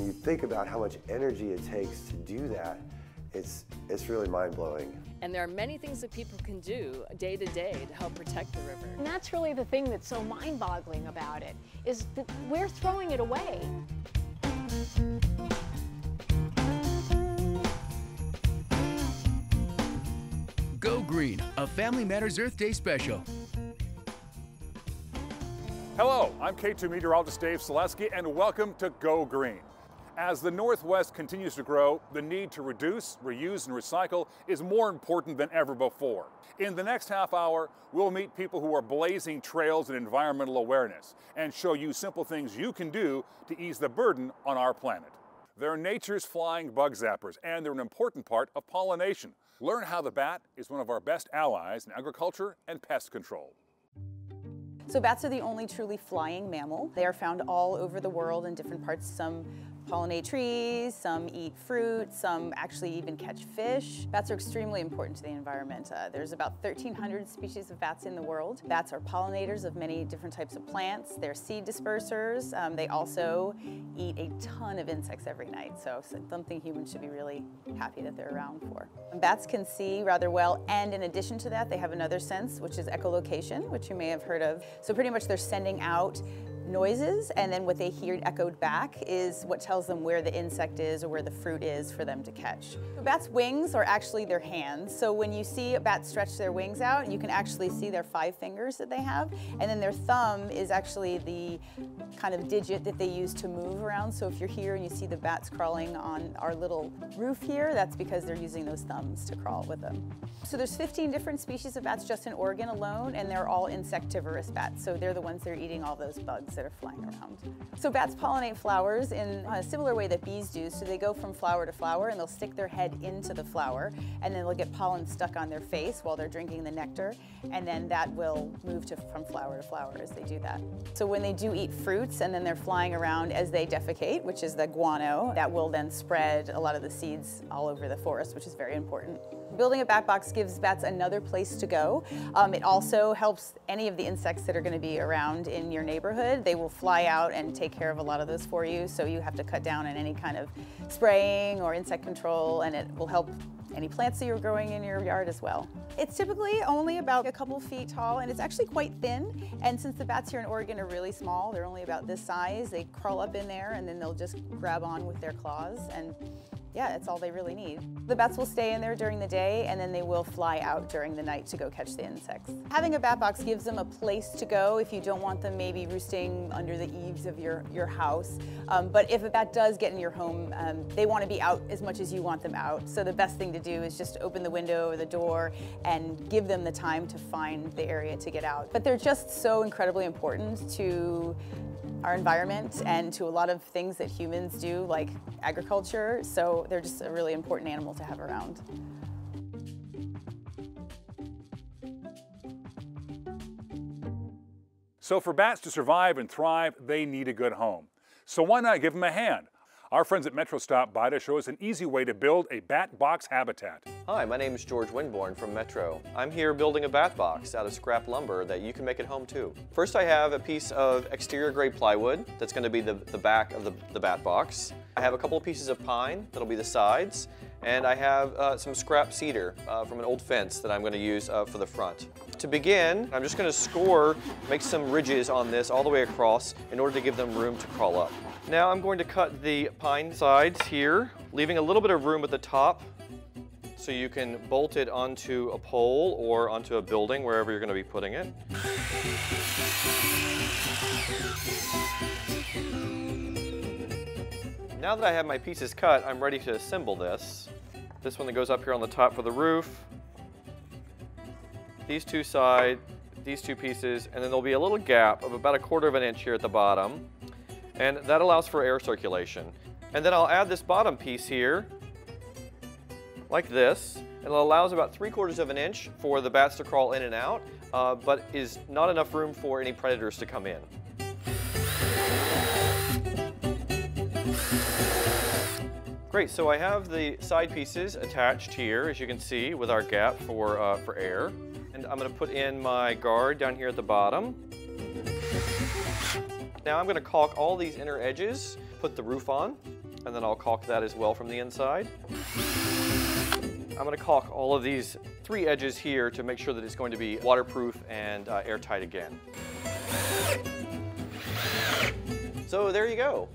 When you think about how much energy it takes to do that, it's really mind-blowing. And there are many things that people can do day to day to help protect the river. And that's really the thing that's so mind-boggling about it, is that we're throwing it away. Go Green, a Family Matters Earth Day special. Hello, I'm KATU meteorologist Dave Selesky, and welcome to Go Green. As the Northwest continues to grow, the need to reduce, reuse, and recycle is more important than ever before. In the next half hour, we'll meet people who are blazing trails in environmental awareness and show you simple things you can do to ease the burden on our planet. They're nature's flying bug zappers, and they're an important part of pollination. Learn how the bat is one of our best allies in agriculture and pest control. So bats are the only truly flying mammal. They are found all over the world in different parts. Some pollinate trees, some eat fruit, some actually even catch fish. Bats are extremely important to the environment. There's about 1,300 species of bats in the world. Bats are pollinators of many different types of plants. They're seed dispersers. They also eat a ton of insects every night, so something humans should be really happy that they're around for. Bats can see rather well, and in addition to that, they have another sense, which is echolocation, which you may have heard of. So pretty much they're sending out noises, and then what they hear echoed back is what tells them where the insect is or where the fruit is for them to catch. A bat's wings are actually their hands, so when you see a bat stretch their wings out, you can actually see their 5 fingers that they have, and then their thumb is actually the kind of digit that they use to move around. So if you're here and you see the bats crawling on our little roof here, that's because they're using those thumbs to crawl with them. So there's 15 different species of bats just in Oregon alone, and they're all insectivorous bats, so they're the ones that are eating all those bugs that are flying around. So bats pollinate flowers in a similar way that bees do. So they go from flower to flower and they'll stick their head into the flower, and then they'll get pollen stuck on their face while they're drinking the nectar, and then that will move from flower to flower as they do that. So when they do eat fruits and then they're flying around as they defecate, which is the guano, that will then spread a lot of the seeds all over the forest, which is very important. Building a bat box gives bats another place to go. It also helps any of the insects that are going to be around in your neighborhood. They will fly out and take care of a lot of those for you, so you have to cut down on any kind of spraying or insect control, and it will help any plants that you're growing in your yard as well. It's typically only about a couple feet tall, and it's actually quite thin, and since the bats here in Oregon are really small, they're only about this size, they crawl up in there and then they'll just grab on with their claws, and yeah, that's all they really need. The bats will stay in there during the day, and then they will fly out during the night to go catch the insects. Having a bat box gives them a place to go if you don't want them maybe roosting under the eaves of your house. But if a bat does get in your home, they want to be out as much as you want them out. So the best thing to do is just open the window or the door and give them the time to find the area to get out. But they're just so incredibly important to our environment and to a lot of things that humans do, like agriculture, so they're just a really important animal to have around. So for bats to survive and thrive, they need a good home. So why not give them a hand? Our friends at Metro stopped by to show us an easy way to build a bat box habitat. Hi, my name is George Winborn from Metro. I'm here building a bat box out of scrap lumber that you can make at home too. First I have a piece of exterior grade plywood that's going to be the back of the bat box. I have a couple of pieces of pine that'll be the sides, and I have some scrap cedar from an old fence that I'm going to use for the front. To begin, I'm just going to make some ridges on this all the way across in order to give them room to crawl up. Now I'm going to cut the pine sides here, leaving a little bit of room at the top so you can bolt it onto a pole or onto a building, wherever you're going to be putting it. Now that I have my pieces cut, I'm ready to assemble this. This one that goes up here on the top for the roof, these two sides, these two pieces, and then there'll be a little gap of about 1/4 of an inch here at the bottom, and that allows for air circulation. And then I'll add this bottom piece here, like this, and it allows about 3/4 of an inch for the bats to crawl in and out, but is not enough room for any predators to come in. Great, so I have the side pieces attached here, as you can see, with our gap for air. And I'm going to put in my guard down here at the bottom. Now I'm going to caulk all these inner edges put the roof on, and then I'll caulk that as well from the inside. I'm going to caulk all of these 3 edges here to make sure that it's going to be waterproof and airtight again. So there you go.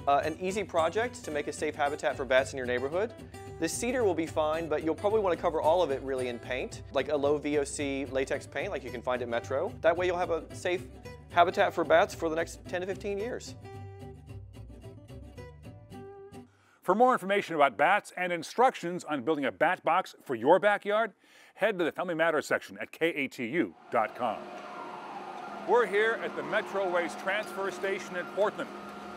An easy project to make a safe habitat for bats in your neighborhood. The cedar will be fine, but you'll probably want to cover all of it really in paint, like a low VOC latex paint like you can find at Metro. That way you'll have a safe habitat for bats for the next 10 to 15 years. For more information about bats and instructions on building a bat box for your backyard, head to the Family Matters section at KATU.com. We're here at the Metro Waste Transfer Station in Portland.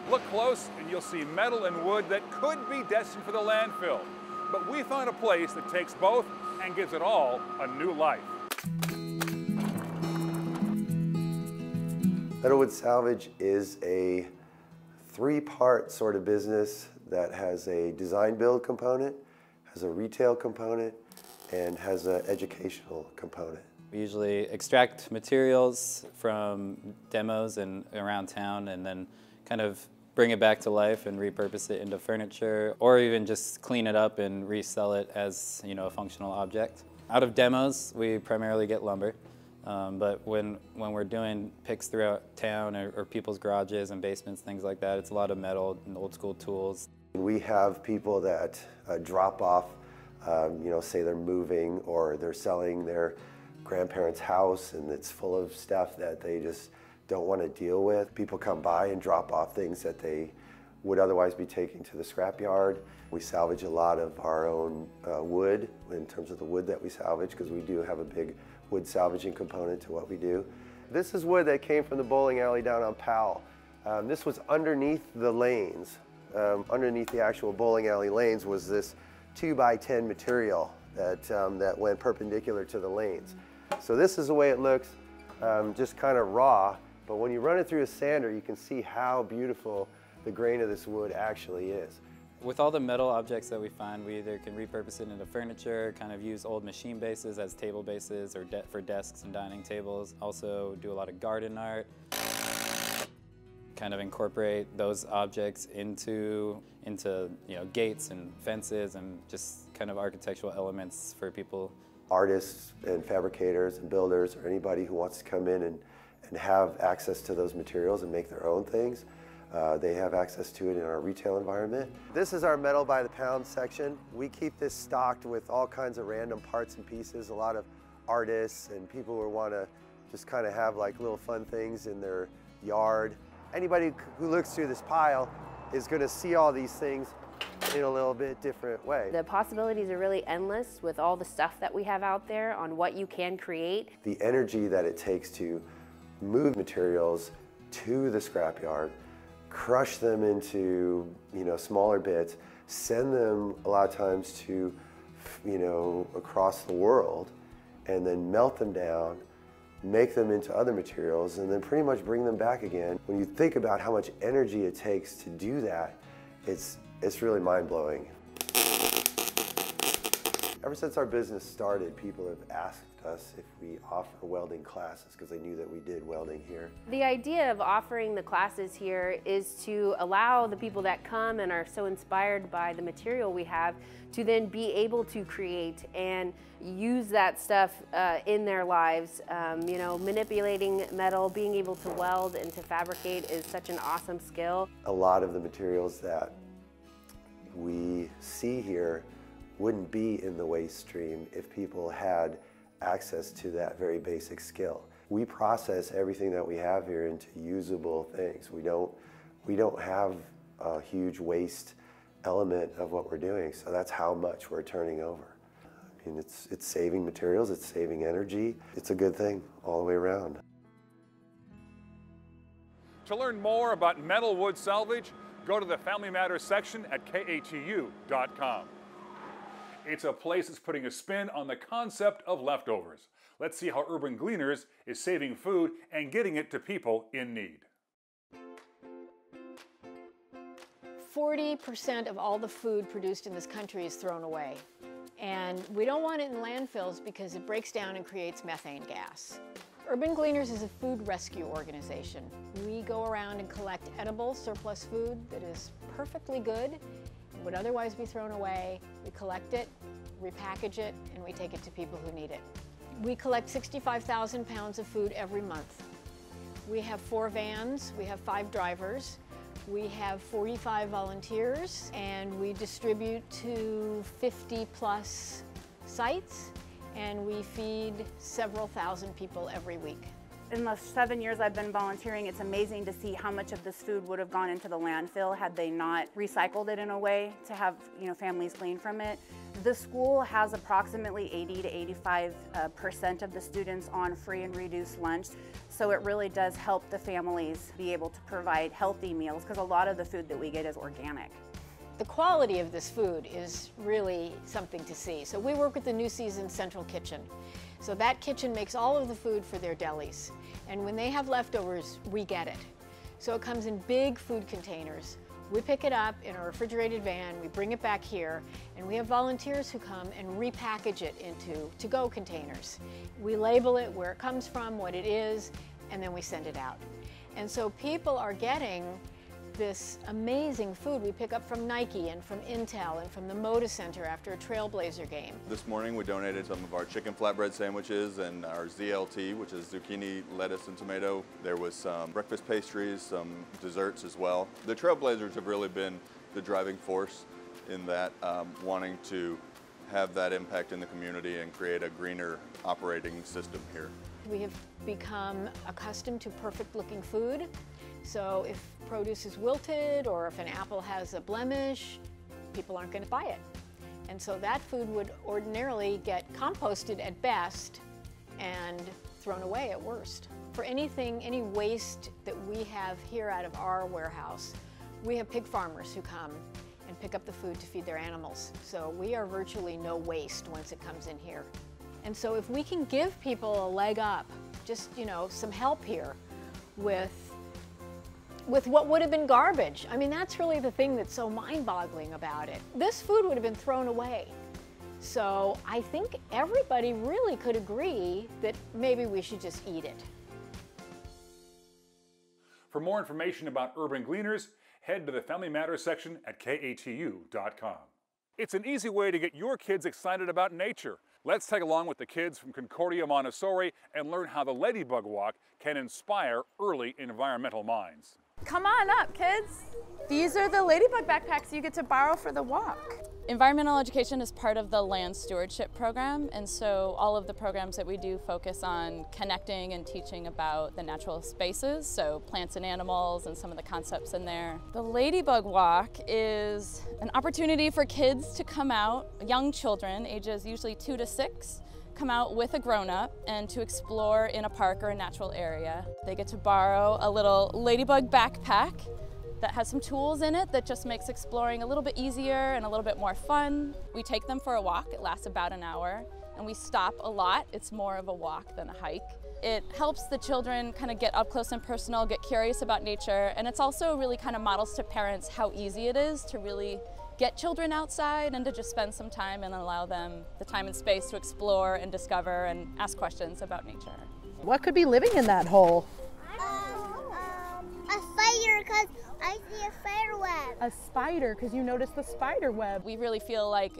Look close and you'll see metal and wood that could be destined for the landfill. But we found a place that takes both and gives it all a new life. Metalwood salvage is a 3-part sort of business that has a design build component, has a retail component, and has an educational component. We usually extract materials from demos and around town and then kind of bring it back to life and repurpose it into furniture, or even just clean it up and resell it as, you know, a functional object. Out of demos, we primarily get lumber, but when we're doing picks throughout town or people's garages and basements, things like that, it's a lot of metal and old school tools. We have people that drop off, you know, say they're moving or they're selling their grandparents' house and it's full of stuff that they just don't want to deal with. People come by and drop off things that they would otherwise be taking to the scrapyard. We salvage a lot of our own wood in terms of the wood that we salvage, because we do have a big wood salvaging component to what we do. This is wood that came from the bowling alley down on Powell. This was underneath the lanes. Underneath the actual bowling alley lanes was this 2x10 material that went perpendicular to the lanes. So this is the way it looks, just kind of raw, but when you run it through a sander, you can see how beautiful the grain of this wood actually is. With all the metal objects that we find, we either can repurpose it into furniture, kind of use old machine bases as table bases or for desks and dining tables. Also do a lot of garden art. Kind of incorporate those objects into you know, gates and fences and just kind of architectural elements for people. Artists and fabricators and builders, or anybody who wants to come in and have access to those materials and make their own things, they have access to it in our retail environment. This is our metal by the pound section. We keep this stocked with all kinds of random parts and pieces. A lot of artists and people who want to just kind of have like little fun things in their yard. Anybody who looks through this pile is going to see all these things in a little bit different way. The possibilities are really endless with all the stuff that we have out there on what you can create. The energy that it takes to move materials to the scrapyard, crush them into, you know, smaller bits, send them a lot of times to, you know, across the world, and then melt them down, make them into other materials, and then pretty much bring them back again. When you think about how much energy it takes to do that, it's really mind-blowing. Ever since our business started, people have asked us if we offer welding classes because they knew that we did welding here. The idea of offering the classes here is to allow the people that come and are so inspired by the material we have to then be able to create and use that stuff in their lives. You know, manipulating metal, being able to weld and to fabricate is such an awesome skill. A lot of the materials that we see here wouldn't be in the waste stream if people had access to that very basic skill. We process everything that we have here into usable things. We don't have a huge waste element of what we're doing, so that's how much we're turning over. I mean, it's saving materials, it's saving energy. It's a good thing all the way around. To learn more about metal wood salvage, go to the Family Matters section at KATU.com. It's a place that's putting a spin on the concept of leftovers. Let's see how Urban Gleaners is saving food and getting it to people in need. 40% of all the food produced in this country is thrown away. And we don't want it in landfills because it breaks down and creates methane gas. Urban Gleaners is a food rescue organization. We go around and collect edible surplus food that is perfectly good, would otherwise be thrown away. We collect it, repackage it, and we take it to people who need it. We collect 65,000 pounds of food every month. We have 4 vans, we have 5 drivers, we have 45 volunteers, and we distribute to 50 plus sites, and we feed several thousand people every week. In the 7 years I've been volunteering, it's amazing to see how much of this food would have gone into the landfill had they not recycled it in a way to have families glean from it. The school has approximately 80 to 85% of the students on free and reduced lunch, so it really does help the families be able to provide healthy meals because a lot of the food that we get is organic. The quality of this food is really something to see. So we work with the New Season Central Kitchen. So that kitchen makes all of the food for their delis. And when they have leftovers, we get it. So it comes in big food containers. We pick it up in a refrigerated van, we bring it back here, and we have volunteers who come and repackage it into to-go containers. We label it where it comes from, what it is, and then we send it out. And so people are getting this amazing food we pick up from Nike and from Intel and from the Moda Center after a Trailblazer game. This morning we donated some of our chicken flatbread sandwiches and our ZLT, which is zucchini, lettuce, and tomato. There was some breakfast pastries, some desserts as well. The Trailblazers have really been the driving force in that, wanting to have that impact in the community and create a greener operating system here. We have become accustomed to perfect looking food. So if produce is wilted or if an apple has a blemish, people aren't going to buy it. And so that food would ordinarily get composted at best and thrown away at worst. For anything, any waste that we have here out of our warehouse, we have pig farmers who come and pick up the food to feed their animals. So we are virtually no waste once it comes in here. And so if we can give people a leg up, just, some help here with what would have been garbage. I mean, that's really the thing that's so mind-boggling about it. This food would have been thrown away. So I think everybody really could agree that maybe we should just eat it. For more information about Urban Gleaners, head to the Family Matters section at KATU.com. It's an easy way to get your kids excited about nature. Let's take along with the kids from Concordia Montessori and learn how the Ladybug Walk can inspire early environmental minds. Come on up, kids. These are the Ladybug backpacks you get to borrow for the walk. Environmental education is part of the land stewardship program, and so all of the programs that we do focus on connecting and teaching about the natural spaces, so plants and animals and some of the concepts in there. The Ladybug Walk is an opportunity for kids to come out, young children, ages usually 2 to 6, come out with a grown-up and to explore in a park or a natural area. They get to borrow a little Ladybug backpack that has some tools in it that just makes exploring a little bit easier and a little bit more fun. We take them for a walk. It lasts about an hour, and we stop a lot. It's more of a walk than a hike. It helps the children kind of get up close and personal, get curious about nature, and it's also really kind of models to parents how easy it is to really get children outside and to just spend some time and allow them the time and space to explore and discover and ask questions about nature. What could be living in that hole? A spider, because I see a spider web. A spider, because you noticed the spider web. We really feel like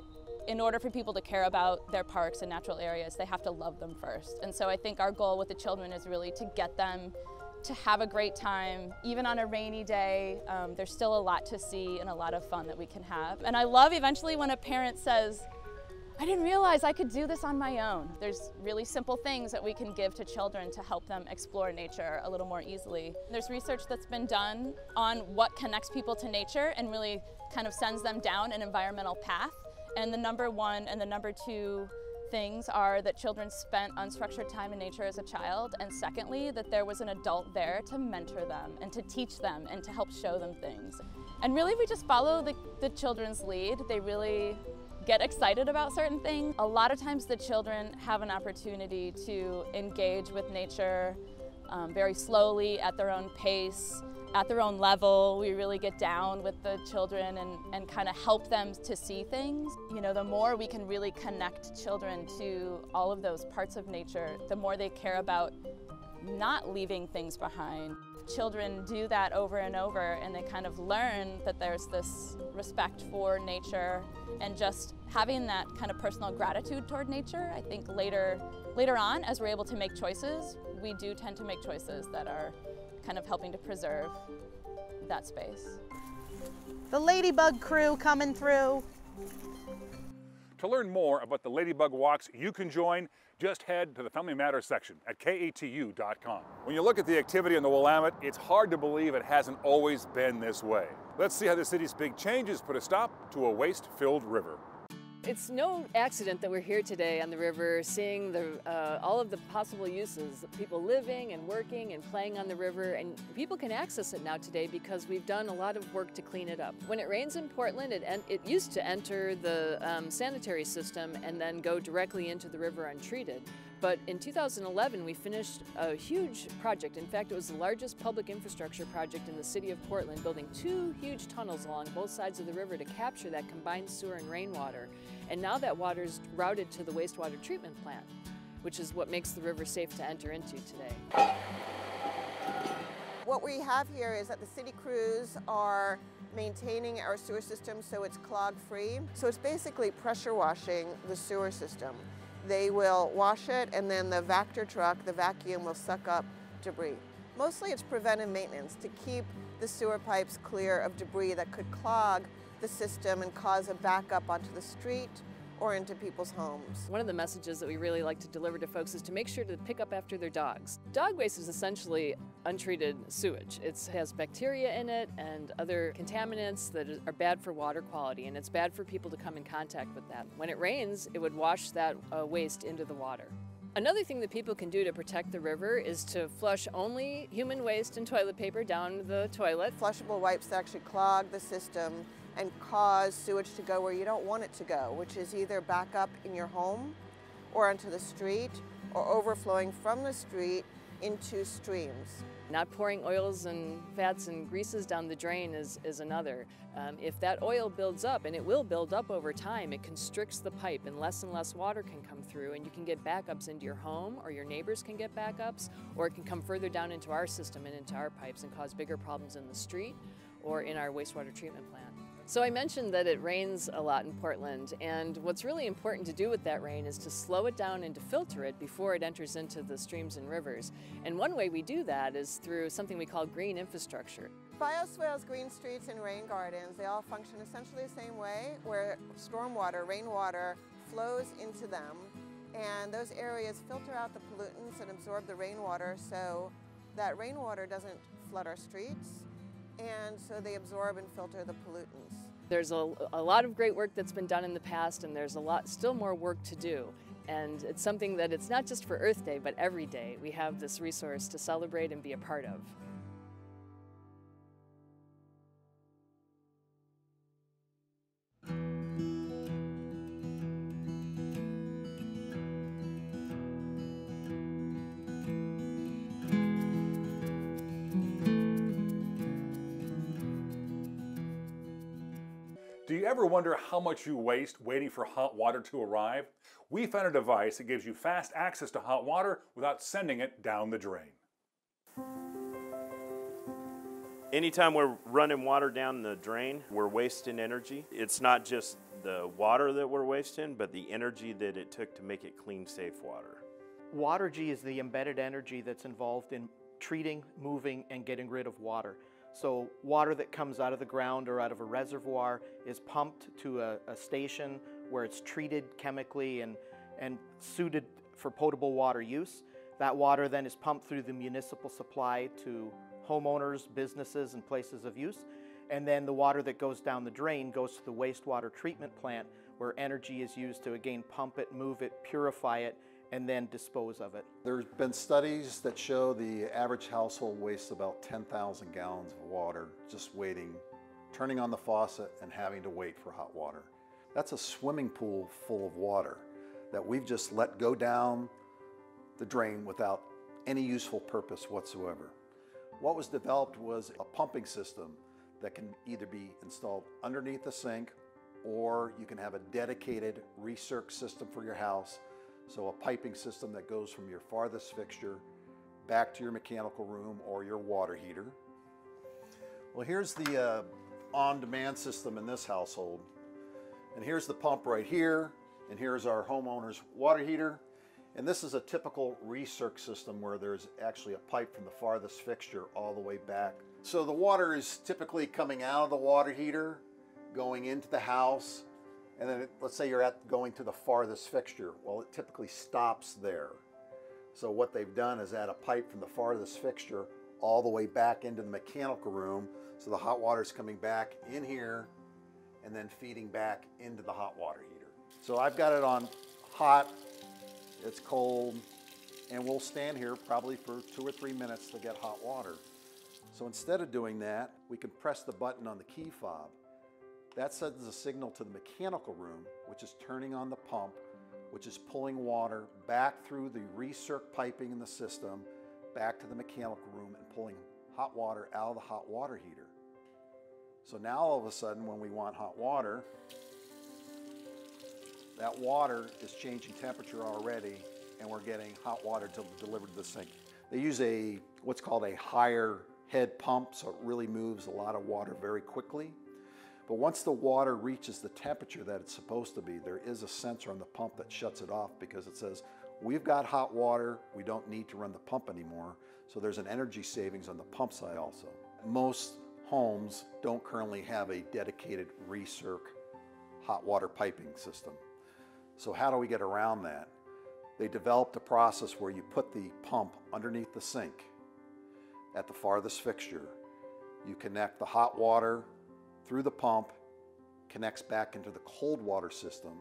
in order for people to care about their parks and natural areas, they have to love them first. And so I think our goal with the children is really to get them to have a great time. Even on a rainy day, there's still a lot to see and a lot of fun that we can have. And I love eventually when a parent says, I didn't realize I could do this on my own. There's really simple things that we can give to children to help them explore nature a little more easily. There's research that's been done on what connects people to nature and really kind of sends them down an environmental path. And the number 1 and the number 2 things are that children spent unstructured time in nature as a child, and secondly, that there was an adult there to mentor them and to teach them and to help show them things. And really we just follow the children's lead. They really get excited about certain things. A lot of times the children have an opportunity to engage with nature very slowly, at their own pace, at their own level. We really get down with the children and kind of help them to see things. The more we can really connect children to all of those parts of nature, the more they care about not leaving things behind. children do that over and over, and they kind of learn that there's this respect for nature, and just having that kind of personal gratitude toward nature. I think later on, as we're able to make choices, we do tend to make choices that are kind of helping to preserve that space. The Ladybug crew coming through. To learn more about the Ladybug Walks you can join, just head to the Family Matters section at KATU.com. When you look at the activity on the Willamette, it's hard to believe it hasn't always been this way. Let's see how the city's big changes put a stop to a waste-filled river. It's no accident that we're here today on the river, seeing all of the possible uses, people living and working and playing on the river, and people can access it now today because we've done a lot of work to clean it up. When it rains in Portland, it used to enter the sanitary system and then go directly into the river untreated. But in 2011, we finished a huge project. In fact, it was the largest public infrastructure project in the city of Portland, building 2 huge tunnels along both sides of the river to capture that combined sewer and rainwater. And now that water is routed to the wastewater treatment plant, which is what makes the river safe to enter into today. What we have here is that the city crews are maintaining our sewer system so it's clog-free. So it's basically pressure washing the sewer system. They will wash it, and then the Vactor truck, the vacuum, will suck up debris. Mostly it's preventive maintenance to keep the sewer pipes clear of debris that could clog the system and cause a backup onto the street or into people's homes. One of the messages that we really like to deliver to folks is to make sure to pick up after their dogs. Dog waste is essentially untreated sewage. It has bacteria in it and other contaminants that are bad for water quality, and it's bad for people to come in contact with that. When it rains, it would wash that waste into the water. Another thing that people can do to protect the river is to flush only human waste and toilet paper down the toilet. Flushable wipes actually clog the system and cause sewage to go where you don't want it to go, which is either back up in your home or onto the street or overflowing from the street into streams. Not pouring oils and fats and greases down the drain is another. If that oil builds up, and it will build up over time, it constricts the pipe and less water can come through, and you can get backups into your home, or your neighbors can get backups, or it can come further down into our system and into our pipes and cause bigger problems in the street or in our wastewater treatment plant. So I mentioned that it rains a lot in Portland, and what's really important to do with that rain is to slow it down and to filter it before it enters into the streams and rivers. And one way we do that is through something we call green infrastructure. Bioswales, green streets, and rain gardens, they all function essentially the same way, where stormwater, rainwater, flows into them, and those areas filter out the pollutants and absorb the rainwater so that rainwater doesn't flood our streets, and so they absorb and filter the pollutants. There's a lot of great work that's been done in the past, and there's still more work to do. And it's something that it's not just for Earth Day, but every day we have this resource to celebrate and be a part of. Do you ever wonder how much you waste waiting for hot water to arrive? We found a device that gives you fast access to hot water without sending it down the drain. Anytime we're running water down the drain, we're wasting energy. It's not just the water that we're wasting, but the energy that it took to make it clean, safe water. Watergy is the embedded energy that's involved in treating, moving, and getting rid of water. So water that comes out of the ground or out of a reservoir is pumped to a station where it's treated chemically and suited for potable water use. That water then is pumped through the municipal supply to homeowners, businesses, and places of use. And then the water that goes down the drain goes to the wastewater treatment plant, where energy is used to again pump it, move it, purify it, and then dispose of it. There's been studies that show the average household wastes about 10,000 gallons of water just waiting, turning on the faucet and having to wait for hot water. That's a swimming pool full of water that we've just let go down the drain without any useful purpose whatsoever. What was developed was a pumping system that can either be installed underneath the sink, or you can have a dedicated recirc system for your house. So a piping system that goes from your farthest fixture back to your mechanical room or your water heater. Well, here's the on-demand system in this household. And here's the pump right here, and here's our homeowner's water heater. And this is a typical recirc system where there's actually a pipe from the farthest fixture all the way back. So the water is typically coming out of the water heater, going into the house, and then let's say you're going to the farthest fixture. Well, it typically stops there. So what they've done is add a pipe from the farthest fixture all the way back into the mechanical room, so the hot water is coming back in here and then feeding back into the hot water heater. So I've got it on hot, it's cold, and we'll stand here probably for 2 or 3 minutes to get hot water. So instead of doing that, we can press the button on the key fob. That sends a signal to the mechanical room, which is turning on the pump, which is pulling water back through the recirc piping in the system, back to the mechanical room and pulling hot water out of the hot water heater. So now all of a sudden when we want hot water, that water is changing temperature already and we're getting hot water delivered to the sink. They use what's called a higher head pump, so it really moves a lot of water very quickly. But once the water reaches the temperature that it's supposed to be, there is a sensor on the pump that shuts it off because it says, we've got hot water, we don't need to run the pump anymore. So there's an energy savings on the pump side also. Most homes don't currently have a dedicated recirc hot water piping system. So how do we get around that? They developed a process where you put the pump underneath the sink at the farthest fixture. You connect the hot water through the pump, connects back into the cold water system.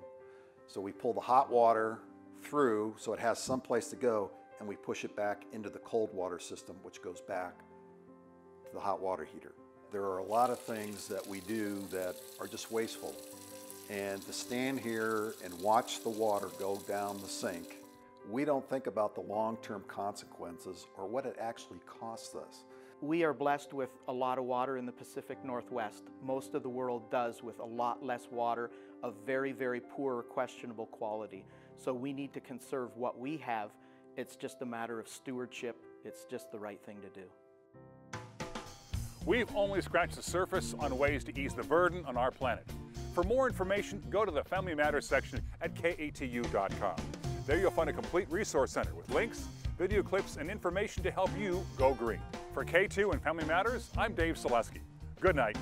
So we pull the hot water through so it has some place to go, and we push it back into the cold water system, which goes back to the hot water heater. There are a lot of things that we do that are just wasteful. And to stand here and watch the water go down the sink, we don't think about the long-term consequences or what it actually costs us. We are blessed with a lot of water in the Pacific Northwest. Most of the world does with a lot less water of very, very poor or questionable quality. So we need to conserve what we have. It's just a matter of stewardship. It's just the right thing to do. We've only scratched the surface on ways to ease the burden on our planet. For more information, go to the Family Matters section at KATU.com. There you'll find a complete resource center with links, video clips, and information to help you go green. For K2 and Family Matters, I'm Dave Selesky. Good night.